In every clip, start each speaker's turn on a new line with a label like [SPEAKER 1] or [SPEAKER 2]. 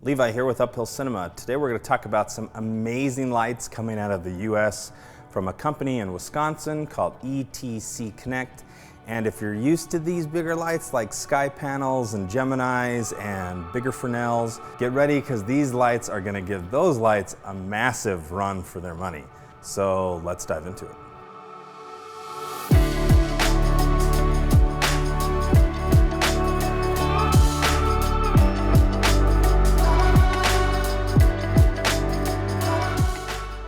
[SPEAKER 1] Levi here with Uphill Cinema. Today we're going to talk about some amazing lights coming out of the US from a company in Wisconsin called ETC Connect. And if you're used to these bigger lights like sky panels and Geminis and bigger Fresnels, get ready because these lights are going to give those lights a massive run for their money. So let's dive into it.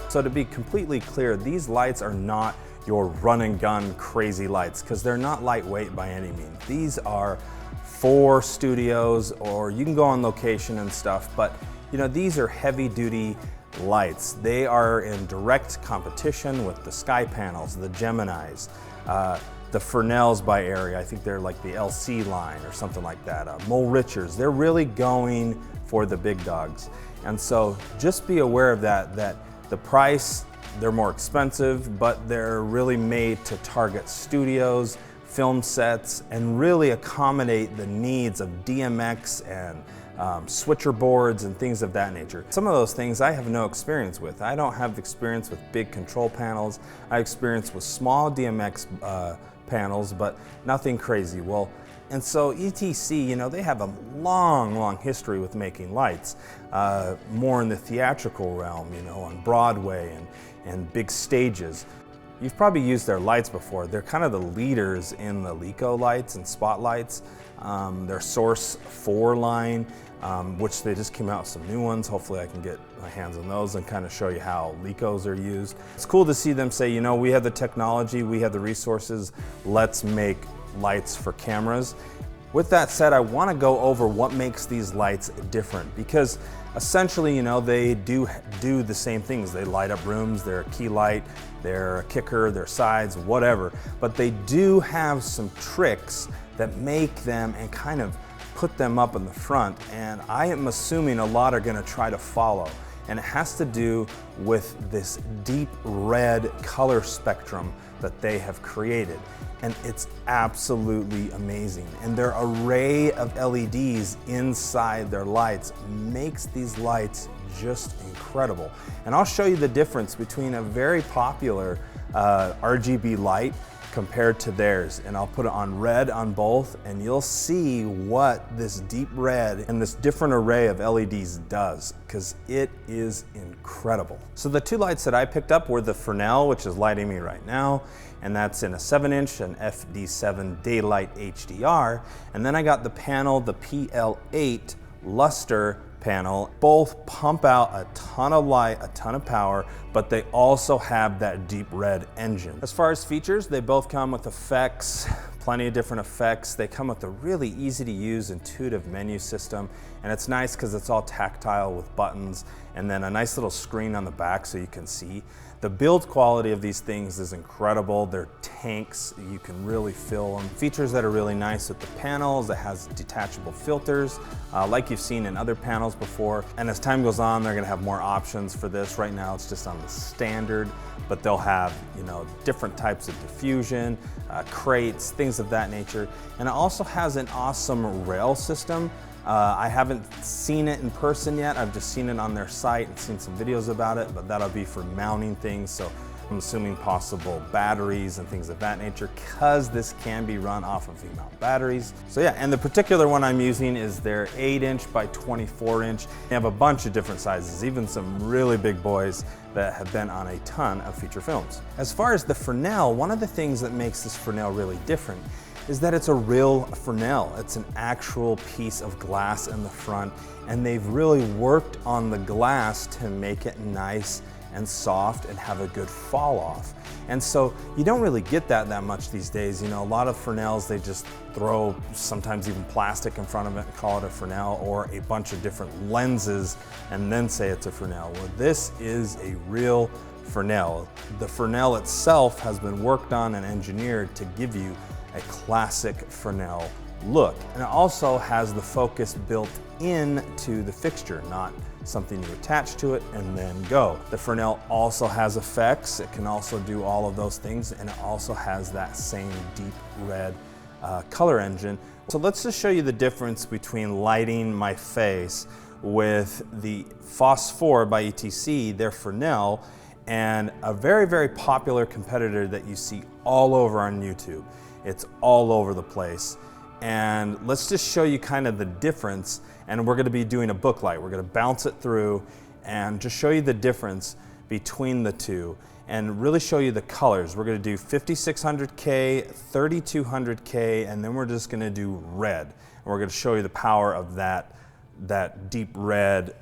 [SPEAKER 1] So to be completely clear, these lights are not your run and gun crazy lights because they're not lightweight by any means. These are for studios, or you can go on location and stuff, but you know, these are heavy duty lights. They are in direct competition with the sky panels, the Geminis, the Fresnels by area. I think they're like the LC line or something like that. Mole Richards, they're really going for the big dogs. And so just be aware of that the price, they're more expensive, but they're really made to target studios, film sets, and really accommodate the needs of DMX and switcher boards and things of that nature. Some of those things I have no experience with. I don't have experience with big control panels. I have experience with small DMX panels, but nothing crazy. And so ETC, you know, they have a long history with making lights, more in the theatrical realm, you know, on Broadway and big stages. You've probably used their lights before. They're kind of the leaders in the LECO lights and spotlights. Their Source 4 line, which they just came out with some new ones. Hopefully I can get my hands on those and kind of show you how LECOs are used. It's cool to see them say, you know, we have the technology, we have the resources, let's make lights for cameras. With that said, I want to go over what makes these lights different, because essentially, you know, they do the same things. They light up rooms, they're a key light, they're a kicker, they're sides, whatever. But they do have some tricks that make them and kind of put them up in the front, and I am assuming a lot are going to try to follow. And it has to do with this deep red color spectrum that they have created. And it's absolutely amazing. And their array of LEDs inside their lights makes these lights just incredible. And I'll show you the difference between a very popular RGB light compared to theirs. And I'll put it on red on both, and you'll see what this deep red and this different array of LEDs does, because it is incredible. So the two lights that I picked up were the Fresnel, which is lighting me right now, and that's in a 7-inch, an FD7 Daylight HDR. And then I got the panel, the PL8 Luster panel. Both pump out a ton of light, a ton of power, but they also have that deep red engine. As far as features, they both come with effects, plenty of different effects. They come with a really easy to use, intuitive menu system, and it's nice because it's all tactile with buttons, and then a nice little screen on the back so you can see. The build quality of these things is incredible. They're tanks, you can really fill them. Features that are really nice with the panels, it has detachable filters, like you've seen in other panels before. And as time goes on, they're gonna have more options for this. Right now it's just on the standard, but they'll have, you know, different types of diffusion, crates, things of that nature. And it also has an awesome rail system. I haven't seen it in person yet. I've just seen it on their site and seen some videos about it, but that'll be for mounting things. So I'm assuming possible batteries and things of that nature, because this can be run off of V-mount batteries. So yeah, and the particular one I'm using is their 8-inch by 24-inch. They have a bunch of different sizes, even some really big boys that have been on a ton of feature films. As far as the Fresnel, one of the things that makes this Fresnel really different is that it's a real Fresnel. It's an actual piece of glass in the front, and they've really worked on the glass to make it nice and soft and have a good fall off. And so you don't really get that much these days. You know, a lot of Fresnels, they just throw sometimes even plastic in front of it and call it a Fresnel, or a bunch of different lenses and then say it's a Fresnel. Well, this is a real Fresnel. The Fresnel itself has been worked on and engineered to give you a classic Fresnel look. And it also has the focus built into the fixture, not something you attach to it and then go. The Fresnel also has effects. It can also do all of those things, and it also has that same deep red color engine. So let's just show you the difference between lighting my face with the FOS 4 by ETC, their Fresnel, and a very, very popular competitor that you see all over on YouTube. It's all over the place. And let's just show you kind of the difference, and we're gonna be doing a book light. We're gonna bounce it through and just show you the difference between the two and really show you the colors. We're gonna do 5600K, 3200K, and then we're just gonna do red. And we're gonna show you the power of that deep red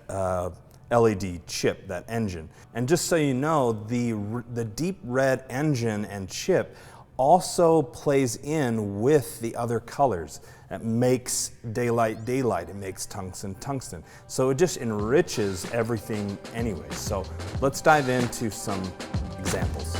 [SPEAKER 1] LED chip, that engine. And just so you know, the deep red engine and chip also plays in with the other colors. It makes daylight daylight, it makes tungsten tungsten. So it just enriches everything anyway. So let's dive into some examples.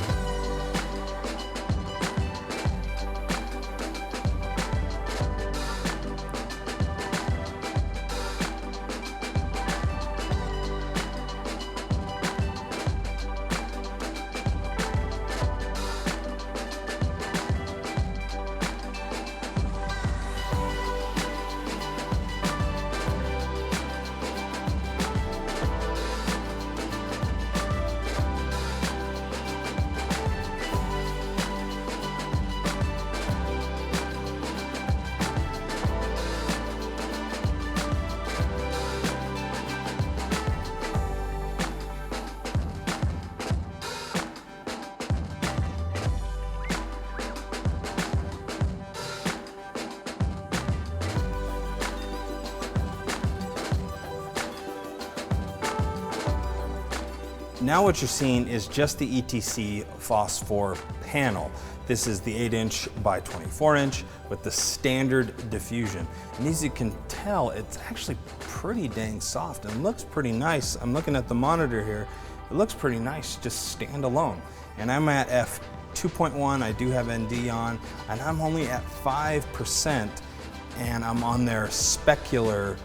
[SPEAKER 1] Now what you're seeing is just the ETC FOS 4 panel. This is the 8" by 24" with the standard diffusion. And as you can tell, it's actually pretty dang soft and looks pretty nice. I'm looking at the monitor here. It looks pretty nice just standalone. And I'm at f2.1, I do have ND on, and I'm only at 5%, and I'm on their specular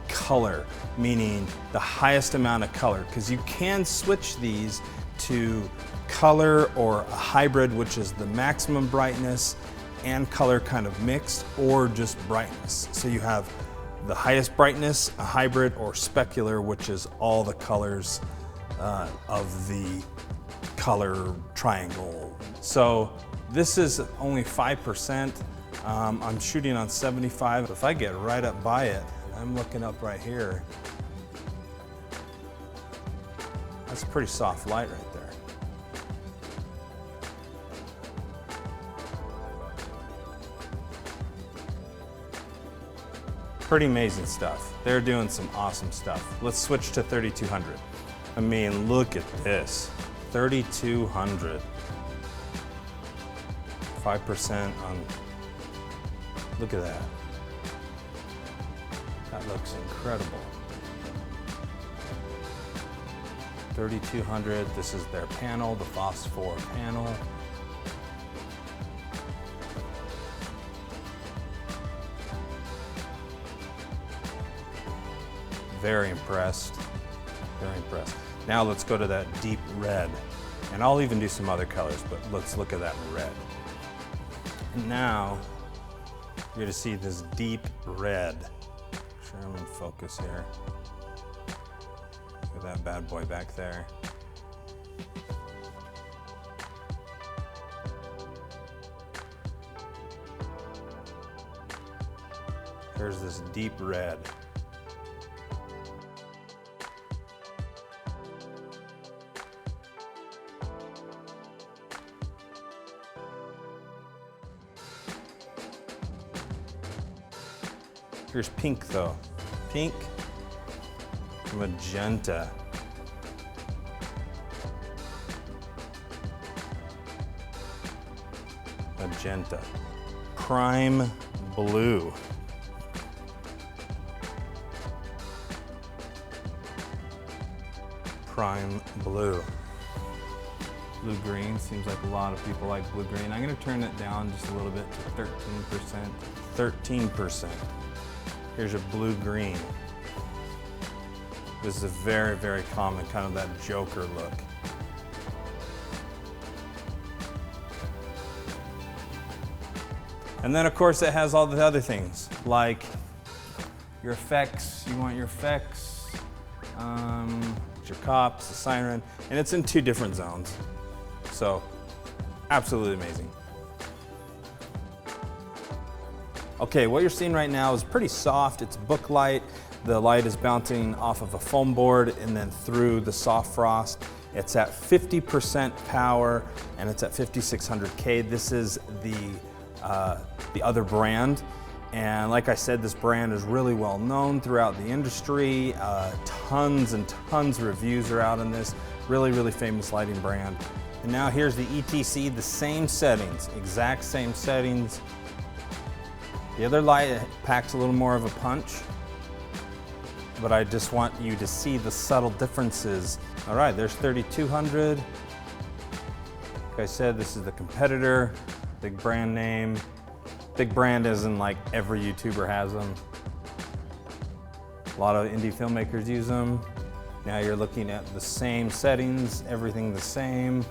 [SPEAKER 1] color, meaning the highest amount of color, because you can switch these to color or a hybrid, which is the maximum brightness and color kind of mixed, or just brightness. So you have the highest brightness, a hybrid, or specular, which is all the colors of the color triangle. So this is only 5%. I'm shooting on 75. If I get right up by it, I'm looking up right here. That's a pretty soft light right there. Pretty amazing stuff. They're doing some awesome stuff. Let's switch to 3200. I mean, look at this. 3200. 5% on, look at that. That looks incredible. 3200, this is their panel, the FOS 4 panel. Very impressed, very impressed. Now let's go to that deep red. And I'll even do some other colors, but let's look at that red. And now, you're gonna see this deep red. Sure, I'm in focus here. Look at that bad boy back there. There's this deep red. Here's pink though. Pink, magenta. Magenta. Prime blue. Prime blue. Blue green, seems like a lot of people like blue green. I'm gonna turn it down just a little bit to 13%. 13%. Here's a blue green. This is a very, very common, kind of that Joker look. And then of course it has all the other things, like your effects, you want your effects, your cops, the siren, and it's in 2 different zones. So, absolutely amazing. Okay, what you're seeing right now is pretty soft. It's book light. The light is bouncing off of a foam board and then through the soft frost. It's at 50% power and it's at 5600K. This is the other brand. And like I said, this brand is really well known throughout the industry. Tons and tons of reviews are out on this. Really, really famous lighting brand. And now here's the ETC, the same settings, exact same settings. The other light packs a little more of a punch, but I just want you to see the subtle differences. All right, there's 3200. Like I said, this is the competitor, big brand name. Big brand as in like every YouTuber has them. A lot of indie filmmakers use them. Now you're looking at the same settings, everything the same.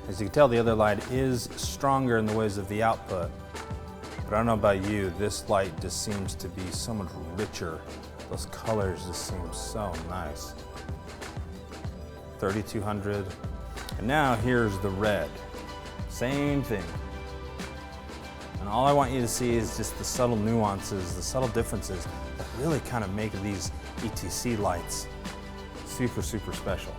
[SPEAKER 1] As you can tell, the other light is stronger in the ways of the output. But I don't know about you, this light just seems to be so much richer. Those colors just seem so nice. 3200. And now here's the red. Same thing. And all I want you to see is just the subtle nuances, the subtle differences that really kind of make these ETC lights super, super special.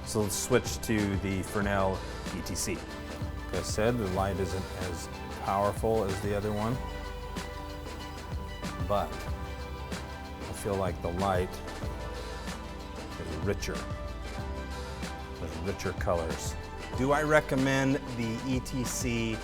[SPEAKER 1] So let's switch to the Fresnel ETC. Like I said, the light isn't as powerful as the other one, but I feel like the light is richer. There's richer colors. Do I recommend the ETC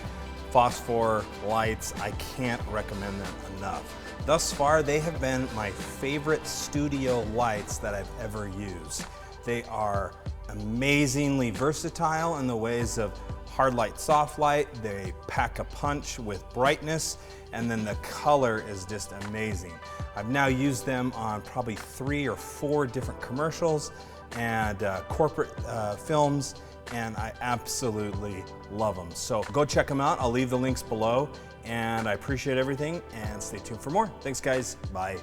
[SPEAKER 1] phosphor lights? I can't recommend them enough. Thus far, they have been my favorite studio lights that I've ever used. They are amazingly versatile in the ways of hard light, soft light. They pack a punch with brightness, and then the color is just amazing. I've now used them on probably 3 or 4 different commercials and corporate films, and I absolutely love them. So go check them out. I'll leave the links below, and I appreciate everything, and stay tuned for more. Thanks, guys. Bye.